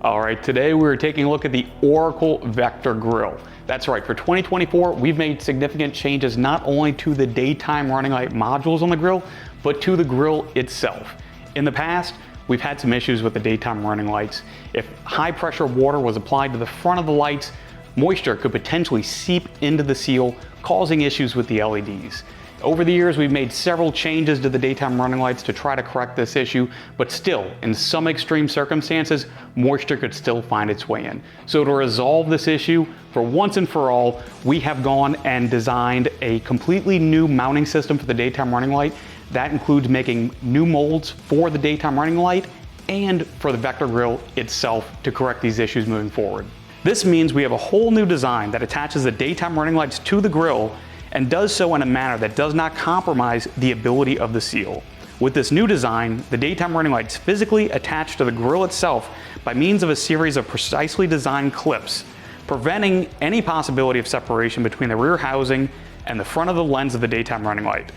All right, today we're taking a look at the Oracle Vector Grille. That's right, for 2024, we've made significant changes not only to the daytime running light modules on the grille, but to the grille itself. In the past, we've had some issues with the daytime running lights. If high pressure water was applied to the front of the lights, moisture could potentially seep into the seal, causing issues with the LEDs. Over the years, we've made several changes to the daytime running lights to try to correct this issue, but still, in some extreme circumstances, moisture could still find its way in. So to resolve this issue, for once and for all, we have gone and designed a completely new mounting system for the daytime running light. That includes making new molds for the daytime running light and for the Vector Grille itself to correct these issues moving forward. This means we have a whole new design that attaches the daytime running lights to the grille and does so in a manner that does not compromise the ability of the seal. With this new design, the daytime running lights physically attach to the grille itself by means of a series of precisely designed clips, preventing any possibility of separation between the rear housing and the front of the lens of the daytime running light.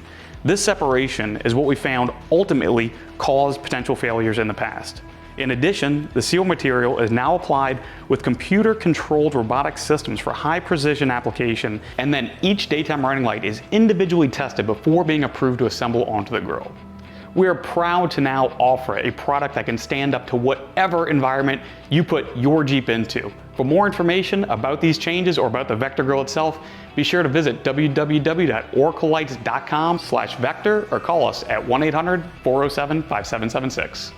This separation is what we found ultimately caused potential failures in the past. In addition, the seal material is now applied with computer-controlled robotic systems for high precision application, and then each daytime running light is individually tested before being approved to assemble onto the grille. We are proud to now offer a product that can stand up to whatever environment you put your Jeep into. For more information about these changes or about the Vector Grille itself, be sure to visit www.oraclelights.com/vector or call us at 1-800-407-5776.